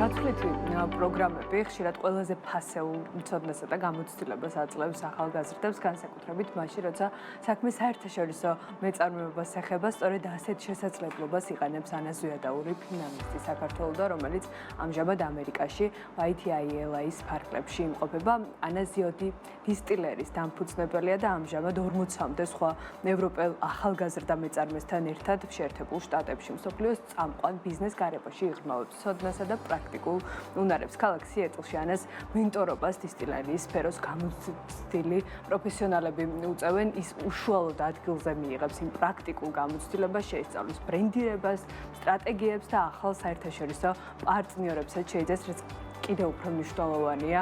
გაცვლითი პროგრამები ხშირად ყველაზე ფასეულ მცოდნესა და გამოცდილებას აძლევს ახალგაზრდებს, განსაკუთრებით მაშინ, როცა საქმე საერთაშორისო მეწარმეობას ეხება, სწორედ ასეთ შესაძლებლობას იყენებს ანა ზვიადაური, ფინანსისტი საქართველოდან, რომელიც ამჟამად ამერიკაში YTILA-ის ფარგლებში იმყოფება. ანა ზიოდი დისტილერის დამფუძნებელია და ამჟამად 40-მდე სხვა ევროპელ ახალგაზრდა მეწარმესთან ერთად შეერთებულ შტატებში მსოფლიოს წამყვან ბიზნეს გარემოში იღრმავებს მცოდნესა და პრაქტიკულ უნარებს. ქალაქ სიეტლში ანას მენტორობას დისტილერიის სფეროს გამოცდილი პროფესიონალები უწევენ. ის უშუალოდ ადგილზე მიიღებს იმ პრაქტიკულ გამოცდილებას, შეისწავლის ბრენდირებას, სტრატეგიებს და ახალ საერთაშორისო პარტნიორებსაც შეიძენს, რაც კიდევ უფრო მნიშვნელოვანია.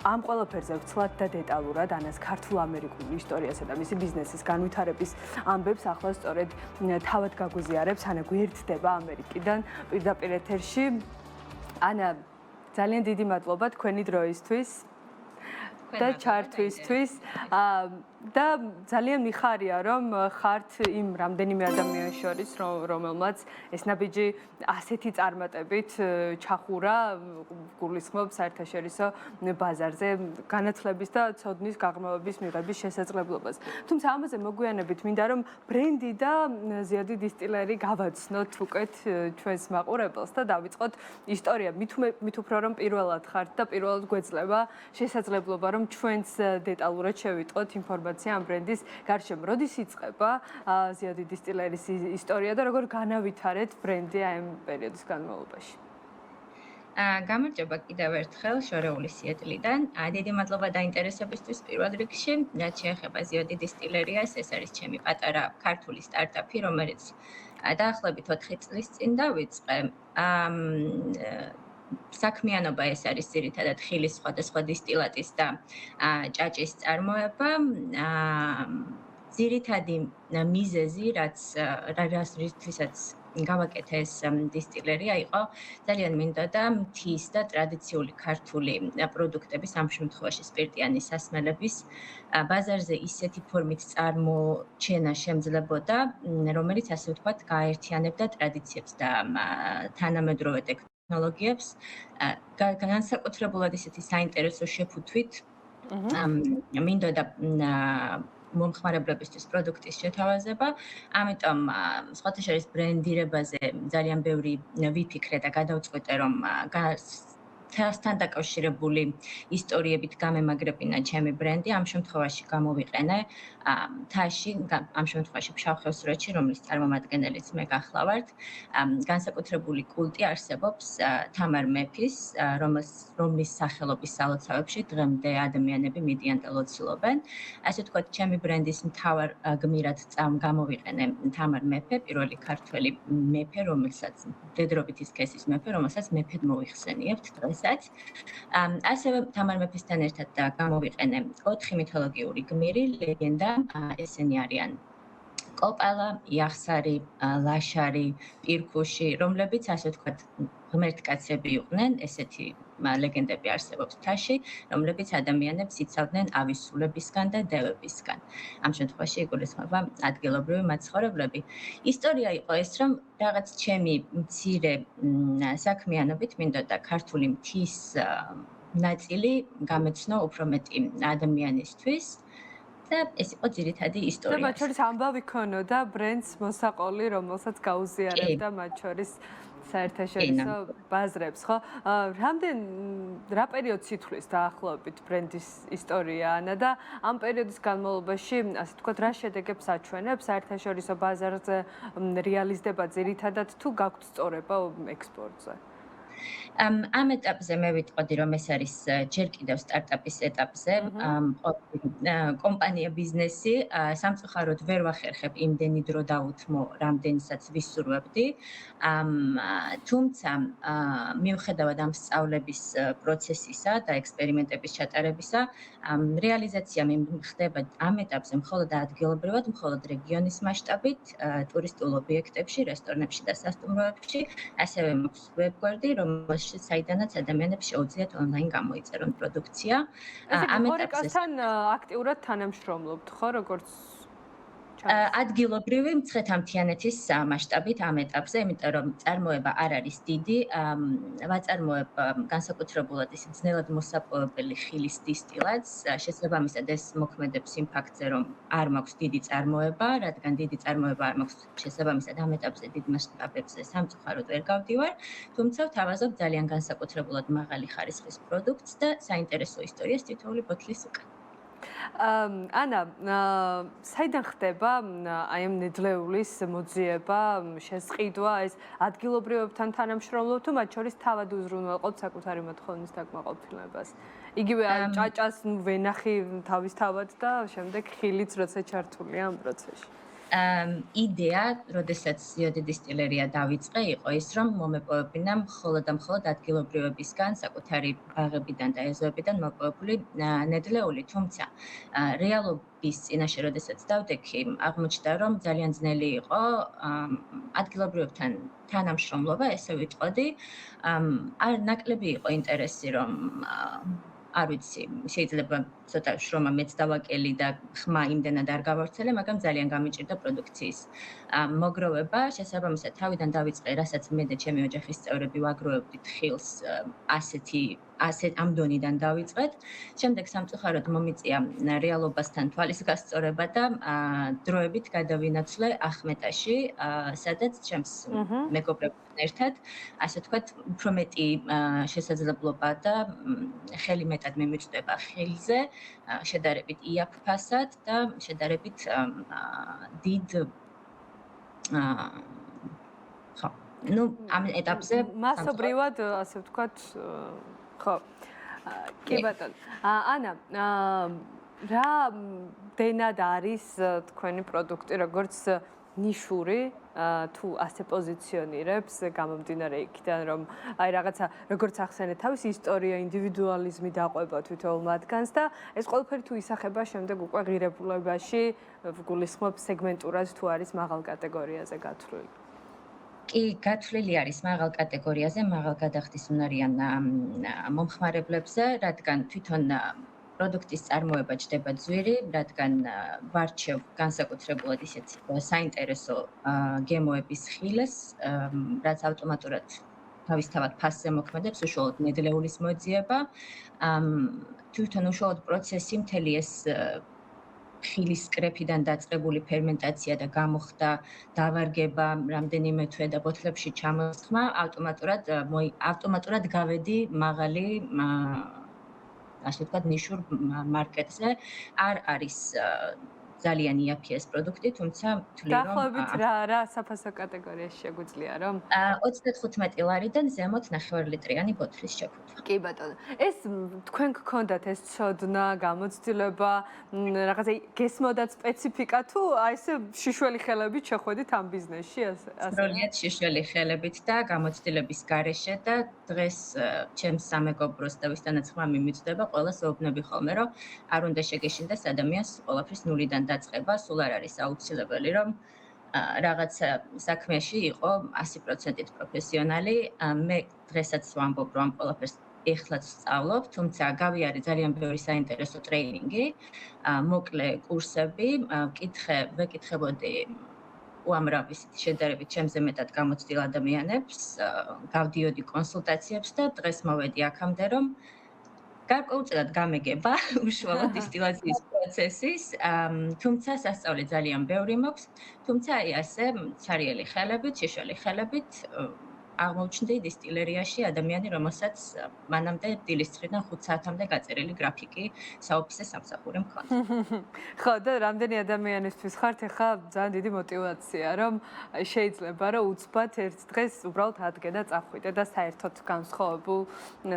ამ ყველაფერზე ვცლად და დეტალურად ანას ქართულ-ამერიკულ ისტორიასა და მისი ბიზნესის განვითარების ამბებს ახლა სწორედ თავად გაგვიზიარებს ანა გვერდდება ამერიკიდან პირდაპირ ეთერში. ანა, ძალიან დიდი მადლობა თქვენი დროისთვის და ჩართვისთვის და ძალიან მიხარია, რომ ხართ იმ რამდენიმე ადამიანის შორის, რომელმაც ეს ნაბიჯი ასეთი წარმატებით ჩახურა, გულისხმობს საერთაშორისო ბაზარზე განათლების და ცოდნის გაღრმავების მიღების შესაძლებლობას. თუმცა ამაზე მოგვიანებით მინდა რომ ბრენდი და ზიადი დისტილერი გავაცნოთ უკეთ ჩვენს მაყურებელს და დავიწყოთ ისტორია. მით უფრო რომ პირველად ხართ და პირველად გვეძლება შესაძლებლობა რომ ჩვენს დეტალურად შევიტყოთ ინფორმაცია ამ ბრენდის გარშემო. როდის იწყება ზიადი დისტილერის ისტორია და როგორ განავითარეთ ბრენდი ამ პერიოდის განმავლობაში? გამარჯობა კიდევ ერთხელ შორეული სიეტლიდან. დიდი მადლობა დაინტერესებისთვის პირველ რიგში. რაც შეეხება ზიადი დისტილერიას, ეს არის ჩემი პატარა ქართული სტარტაპი, რომელიც დაახლოებით 4 წლის წინ დავიწყე. საქმიანობა ეს არის ძირითადად ხილის სხვადასხვა დისტილატის და ჭაჭის წარმოება. ძირითადი მიზეზი, რისთვისაც გავაკეთე ეს დისტილერია, იყო ძალიან მინდოდა მთის და ტრადიციული ქართული პროდუქტების, ამ შემთხვევაში სპირტიანი სასმელების ბაზარზე ისეთი ფორმით წარმოჩენა შემძლებოდა, რომელიც ასე ვთქვათ, გააერთიანებდა ტრადიციებს და თანამედროვე ტექნოლოგიებს. განსაკუთრებულად ისეთი საინტერესო შეფუთვით მინდოდა მომხმარებლებისთვის პროდუქტის შეთავაზება. ამიტომ სხვათა შორის ბრენდირებაზე ძალიან ბევრი ვიფიქრე და გადავწყვიტე, რომ თასთან დაკავშირებული ისტორიებით გამემაგრებინა ჩემი ბრენდი. ამ შემთხვევაში გამოვიყენე თაში, ამ შემთხვევაში ფშავ-ხევსურეთში, რომლის წარმომადგენელიც მე გახლავართ. განსაკუთრებული კულტი არსებობს თამარ მეფის, რომლის სახელობის სალოცავებში დღემდე ადამიანები მიდიან და ლოცულობენ. ასე ვთქვათ, ჩემი ბრენდის მთავარ გმირად გამოვიყენე თამარ მეფე, პირველი ქართველი მეფე, რომელსაც დედრობით ისქესის მეფე, რომელსაც მეფედ მოიხსენიებთ დღესაც. ასევე თამარ მეფესთან ერთად გამოვიყენე 4 მითოლოგიური გმირი, ლეგენდა. ესენი არიან კოპალა, იახსარი, ლაშარი, პირქუში, რომლებიც ასე ვთქვათ ღმერთკაცები იყვნენ. ესეთი ლეგენდები არსებობს მთაში, რომლებიც ადამიანებს იცავდნენ ავისულებისგან და დევებისგან. ამ შემთხვევაში იგულისხმება ადგილობრივი მაცხოვრებლები. ისტორია იყო ეს, რომ რაღაც ჩემი მცირე საქმიანობით მინდოდა ქართული მთის ნაწილი გამეცნო უფრო მეტი ადამიანისთვის. და ეს იყო ძირითადი ისტორია. და მათ შორის ამბავი ქონოდა ბრენდს მოსაყოლი, რომელსაც გაუზიარებდა მათ შორის საერთაშორისო ბაზრებს, ხო? რა პერიოდს ითვლის დაახლოებით ბრენდის ისტორია ანა და ამ პერიოდის განმავლობაში, ასე ვთქვათ, რა შედეგებს აჩვენებს საერთაშორისო ბაზარზე რეალიზდება ძირითადად თუ გაქვთ სწორება ექსპორტზე? ამ ეტაპზე მე ვიტყოდი, რომ ეს არის ჯერ კიდევ სტარტაპის ეტაპზე, კომპანია ბიზნესი, სამწუხაროდ ვერ ვახერხებ იმდენი დრო დაუთმო, რამდენისაც ვისურვებდი. თუმცა, მიუხედავად ამ სწავლების პროცესისა და ექსპერიმენტების ჩატარებისა, რეალიზაცია ხდება ამ ეტაპზე მხოლოდ ადგილობრივად, მხოლოდ რეგიონის მასშტაბით, ტურისტულ ობიექტებში, რესტორნებში და სასტუმროებში, ასევე მაქვს ვებგვერდი, რომელშიც საიდანაც ადამიანებს შეუძლიათ ონლაინ გამოიწერონ პროდუქცია. ამ ეტაპზე აკტიურად თანამშრომლობთ, ხო, როგორც ადგილობრივი მცხეთ-ამთიანეთის მასშტაბით ამ ეტაპზე, იმიტომ რომ წარმოება არ არის დიდი, ვაწარმოებ განსაკუთრებულად ისე ძნელად მოსაპოვებელი ხილის დისტილატს. შესაბამისად ეს მოქმედებს იმ ფაქტზე, რომ არ მაქვს დიდი წარმოება, რადგან დიდი წარმოება არ მაქვს, შესაბამისად ამ ეტაპზე დიდ მასშტაბებზე სამწუხაროდ ვერ გავდივარ, თუმცა ვთავაზობ ძალიან განსაკუთრებულად მაღალი ხარისხის პროდუქტს და საინტერესო ისტორიას თითოეული ბოთლის უკან. ანა, საიდან ხდება აი ამ ნედლეულის მოძიება, შესყიდვა, ეს ადგილობრივებთან თანამშრომლობ თუ მათ შორის თავად უზრუნველყოფთ საკუთარი მოთხოვნის დაკმაყოფილებას? იგივე ჭაჭას ვენახი თავისთავად და შემდეგ ხილიც როცა ჩართულია ამ პროცესში. იდეა, როდესაც იოდი დისტილერია დავიწყე, იყო ის, რომ მომეპოვებინა მხოლოდ და მხოლოდ ადგილობრივებისგან, საკუთარი ბაღებიდან და ეზოებიდან მოპოვებული ნედლეული, თუმცა რეალობის წინაშე, როდესაც დავდექი, აღმოჩნდა, რომ ძალიან ძნელი იყო ადგილობრივებთან თანამშრომლობა, ესე ვიტყოდი. არ ნაკლები იყო ინტერესი, რომ არ ვიცი, შეიძლება ცოტა შრომა მეც დავაკელი და ხმა იმდენად არ გავავრცელე, მაგრამ ძალიან გამიჭირდა პროდუქციის მოგროვება. შესაბამისად, თავიდან დავიწყე, რასაც მე და ჩემი ოჯახის წევრები ვაგროვებდით ხილს, ასეთ ამ დონიდან დავიწყეთ. შემდეგ სამწუხაროდ მომიწია რეალობასთან თვალის გასწორება და დროებით გადავინაცვლე ახმეტაში, სადაც ჩემს მეგობრებთან ერთად, ასე ვთქვათ, უფრო მეტი შესაძლებლობა და ხელი მეტად მიმიწვდება ხილზე, შედარებით იაფ ფასად და შედარებით დიდ ხო, ну, ამ ეტაპზე მასობრივად, ასე ვთქვათ, ხო. კი ბატონო. ანა, რა დენად არის თქვენი პროდუქტი, როგორც ნიშური თუ ასე პოზიციონირებს გამომდინარე იქიდან, რომ აი რაღაცა როგორც ახსენეთ თავის ისტორია, ინდივიდუალიზმი დაყვება თითოეულ მათგანს და ეს ყველაფერი თუ ისახება შემდეგ უკვე ღირებულებაში, გულისხმობ სეგმენტურად თუ არის მაღალ კატეგორიაზე გათვლილი. კი, გათვლილი არის მაღალ კატეგორიაზე, მაღალ გადახდის უნარიან მომხმარებლებზე, რადგან თვითონ პროდუქტის წარმოება ჯდება ძვირი, რადგან ვარჩევ განსაკუთრებულად ისეთ საინტერესო გემოების ხილს, რაც ავტომატურად თავისთავად ფასზე მოქმედებს, უშუალოდ ნედლეულის მოძიება. თვითონ უშუალოდ პროცესი მთელი ეს ხილის კრეფიდან დაწყებული ფერმენტაცია და გამოხდა, დავარგება, რამდენიმე თვე და ბოთლებში ჩამოსხმა, ავტომატურად გავედი მაღალი ასე ვთქვათ, ნიშურ მარკეტზე. არ არის ძალიან იაფი ეს პროდუქტი, თუმცა ვთვლი, რომ დაახლოებით რა საფასო კატეგორიაში შეგვიძლია, რომ 35 ლარიდან ზემოთ 9 ლიტრიანი ბოთლის შეფუთვა. კი ბატონო. ეს თქვენ გქონდათ ეს ცოდნა, გამოცდილება, რაღაცა გესმოდათ სპეციფიკა თუ აი ესე შიშველი ხელებით შეხვედით ამ ბიზნესში ასე? სრულიად შიშველი ხელებით და გამოცდილების გარეშე და დღეს ჩემს სამეგობროს და ვისთანაც ხმა მიმიწვდება, ყველას ვეუბნები ხოლმე, რომ არ უნდა შეგეშინდეს ადამიანს ყველაფრის ნულიდან დაწყება, სულ არ არის აუცილებელი, რომ რაღაცა საქმეში იყო 100%-ით პროფესიონალი. მე დღესაც ვამბობ, რომ ამ ყველაფერს ეხლაც ვსწავლობ, თუმცა გავიარე ძალიან ბევრი საინტერესო ტრეინინგი, მოკლე კურსები, ვეკითხებოდი უამრავ შედარებით ჩემზე მეტად გამოცდილ ადამიანებს, გავდიოდი კონსულტაციებს და დღეს მოვედი აქამდე, რომ გარკვეულწილად გამეგება უშუალოდ დისტილაციის პროცესის, თუმცა სასწავლე ძალიან ბევრი მაქვს, თუმცა აი ასე ცარიელი ხელებით, შიშველი ხელებით აღმოჩნდი დისტილერიაში ადამიანი, რომელსაც მანამდე დილის 9-დან 5 საათამდე გაწერილი გრაფიკი საოფისე სამსახური მქონდა. ხო, და რამდენი ადამიანისთვის ხართ ახლა ძალიან დიდი мотиваცია, რომ შეიძლება რომ უცბად ერთ დღეს უბრალოდ ადგე და წახვიდე და საერთოდ განსხვავებულ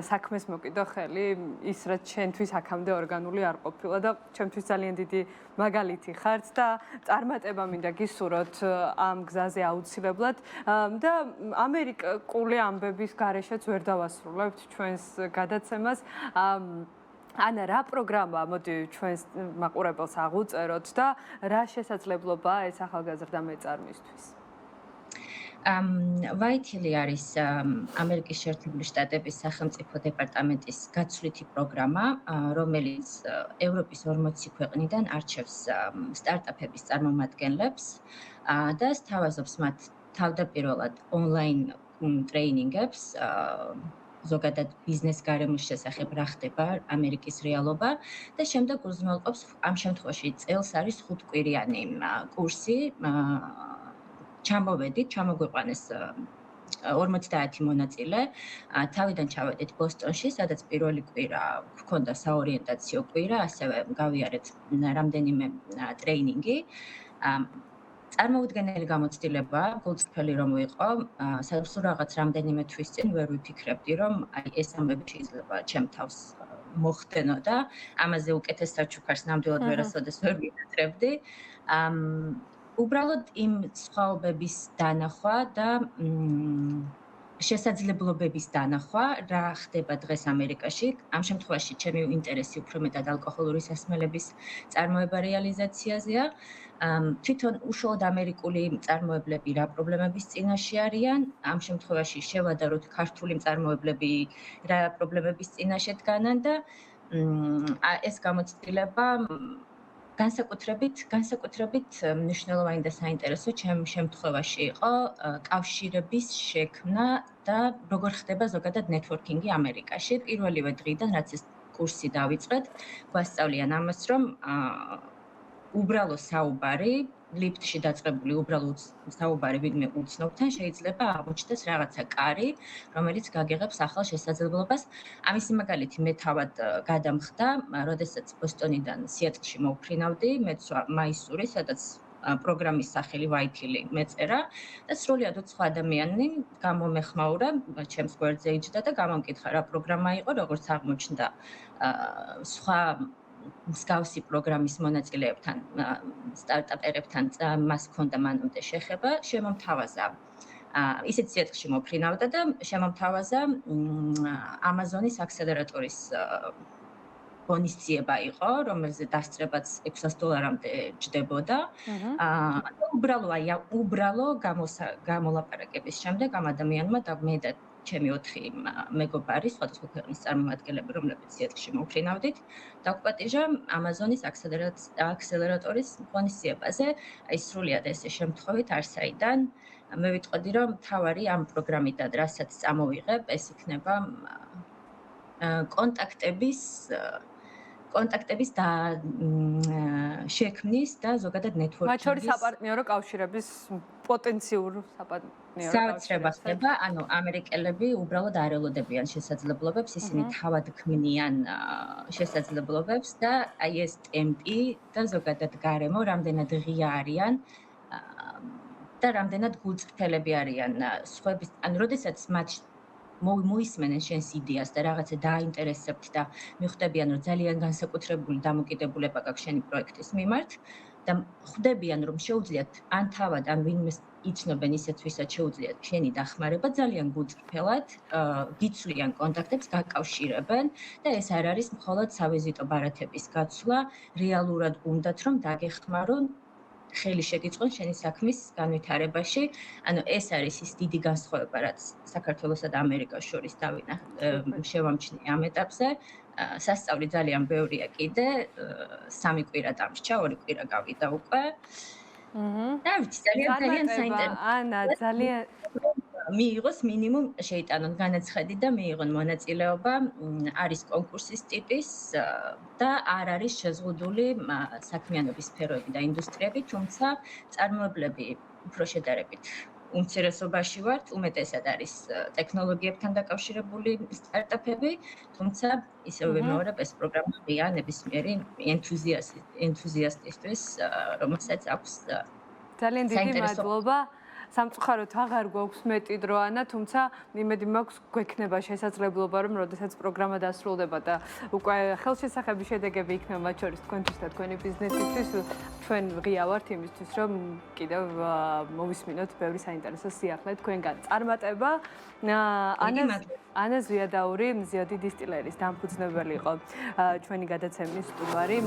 საქმეს მოკიდო ხელი, ის რაც ჩვენთვის აქამდე ორგანული არ ყოფილა და ჩვენთვის ძალიან დიდი მაგალითი ხართ და წარმატება მინდა გისურვოთ ამ გზაზე აუცილებლად და ამერიკული ამბების გარეშეც ვერ დავასრულებთ ჩვენს გადაცემას. ანა, რა პროგრამაა, მოდი ჩვენს მაყურებელს აღუწეროთ და რა შესაძლებლობაა ეს ახალგაზრდა მეწარმისთვის? White-Hill არის ამერიკის შეერთებული შტატების სახელმწიფო დეპარტამენტის გაცვლითი პროგრამა, რომელიც ევროპის 40 ქვეყნიდან არჩევს სტარტაპების წარმომადგენლებს და სთავაზობს მათ თავდაპირველად ონლაინ ტრეინინგებს, ზოგადად ბიზნეს გარემოს შესახებ რა ხდება ამერიკის რეალობა და შემდეგ უზრუნველყოფს ამ შემთხვევაში წელს არის 5 კვირიანი კურსი. ჩამოგვიყვანეს 50 მონაწილე. თავიდან ჩავედით ბოსტონში, სადაც პირველი კვირა გვქონდა საორიენტაციო კვირა, ასევე გავიარეთ რამდენიმე ტრეინინგი. წარმოუდგენელი გამოცდილება, გულწრფელი რომ ვიყო, სულ რაღაც რამდენიმე თვის წინ ვერ ვიფიქრებდი, რომ აი ეს ამბები შეიძლება ჩემ თავს მოხდენო და ამაზე უკეთეს საჩუქარს ნამდვილად ვერასოდეს ვერ ვინატრებდი. უბრალოდ იმ სხვაობების დანახვა და შესაძლებლობების დანახვა, რა ხდება დღეს ამერიკაში. ამ შემთხვევაში ჩემი ინტერესი უფრო მეტად ალკოჰოლური სასმელების წარმოება რეალიზაციაზეა. თვითონ უშუალოდ ამერიკული მწარმოებლები რა პრობლემების წინაშე არიან. ამ შემთხვევაში შევადაროთ ქართული მწარმოებლები რა პრობლემების წინაშე დგანან და ეს გამოცდილება განსაკუთრებით მნიშვნელოვანი და საინტერესო ჩემ შემთხვევაში იყო კავშირების შექმნა და როგორ ხდება ზოგადად ნეტვორკინგი ამერიკაში. პირველივე დღიდან, რაც ეს კურსი დავიწყეთ, გვასწავლიან ამას, რომ უბრალო საუბარი, ლიფტში დაწყებული უბრალო საუბარი ვინმე უცნობთან შეიძლება აღმოჩნდეს რაღაცა კარი, რომელიც გაგიღებს ახალ შესაძლებლობას. ამისი მაგალითი მე თავად გადამხდა, როდესაც ბოსტონიდან სიეტლში მოვფრინავდი, მეცვა მაისური, სადაც პროგრამის სახელი White-Hill მეწერა და სრულიად უცხო ადამიანი გამომეხმაურა, ჩემს გვერდზე იჯდა და გამომკითხა რა პროგრამა იყო, როგორც აღმოჩნდა სხვა მსგავსი პროგრამის მონაწილეებთან, სტარტაპერებთან მას ჰქონდა მანამდე შეხება, შემომთავაზა. ისიც სიეტლში მოფრინავდა და შემომთავაზა Amazon-ის აქსელერატორის ღონისძიება იყო, რომელზე დასწრებაც $600-მდე ჯდებოდა. უბრალო გამოლაპარაკების შემდეგ ამ ადამიანმა და მე და ჩემი 4 მეგობარი, სხვადასხვა ქვეყნის წარმომადგენლები, რომლებიც სიეტლში მოვფრინავდით, დაგვპატიჟა Amazon-ის აქსელერატორის ღონისძიებაზე. აი სრულიად ესე შემთხვევით არსაიდან მე ვიტყოდი, რომ თავარი ამ პროგრამიდან, რასაც წამოვიღებ, ეს იქნება კონტაქტების და შექმნის და ზოგადად ნეტვორკინგის. მათ შორის საპარტნიორო კავშირების პოტენციურ საპარტნიორო საოცრება ხდება, ანუ ამერიკელები უბრალოდ არ ელოდებიან შესაძლებლობებს, ისინი თავად ქმნიან შესაძლებლობებს და აი ეს ტემპი და ზოგადად გარემო რამდენად ღია არიან და რამდენად გულწრფელები არიან სხვების, ანუ როდესაც მათ მოისმენენ შენს იდეას და რაღაცა დააინტერესებთ და მიხვდებიან, რომ ძალიან განსაკუთრებული დამოკიდებულება გაქვს შენი პროექტის მიმართ და ხვდებიან, რომ შეუძლიათ ან თავად, ან ვინმე იცნობენ ისეთ, ვისაც შეუძლიათ შენი დახმარება, ძალიან გულწრფელად გიცვლიან კონტაქტებს, გაკავშირებენ და ეს არ არის მხოლოდ სავიზიტო ბარათების გაცვლა, რეალურად უნდათ, რომ დაგეხმარონ ხელი შეგიწყონ შენი საქმის განვითარებაში. ანუ ეს არის ის დიდი განსხვავება, რაც საქართველოსა და ამერიკას შორის შევამჩნიე ამ ეტაპზე. სასწავლი ძალიან ბევრია კიდე, 3 კვირა დამრჩა, 2 კვირა გავიდა უკვე. და ვიცი, ძალიან საინტერესო. ანა, ძალიან მიიღოს მინიმუმ შეიტანონ განაცხადი და მიიღონ მონაწილეობა, არის კონკურსის ტიპის და არ არის შეზღუდული საქმიანობის სფეროები და ინდუსტრიები, თუმცა წარმოებლები უფრო შედარებით უმცირესობაში ვართ, უმეტესად არის ტექნოლოგიებთან დაკავშირებული სტარტაპები, თუმცა ისევ ვიმეორებ, ეს პროგრამა ღია ნებისმიერი ენთუზიასტისთვის, რომელსაც აქვს ძალიან დიდი მადლობა. სამწუხაროდ აღარ გვაქვს მეტი დრო ანა, თუმცა იმედი მაქვს გვექნება შესაძლებლობა, რომ როდესაც პროგრამა დასრულდება და უკვე ხელშესახების შედეგები იქნება მათ შორის თქვენთვის და თქვენი ბიზნესისთვის, ჩვენ ღია ვართ იმისთვის, რომ კიდევ მოვისმინოთ ბევრი საინტერესო სიახლე თქვენგან. წარმატება. ანა ზვიადაური, მზიოდი დისტილერის დამფუძნებელი იყო ჩვენი გადაცემის სტუმარი.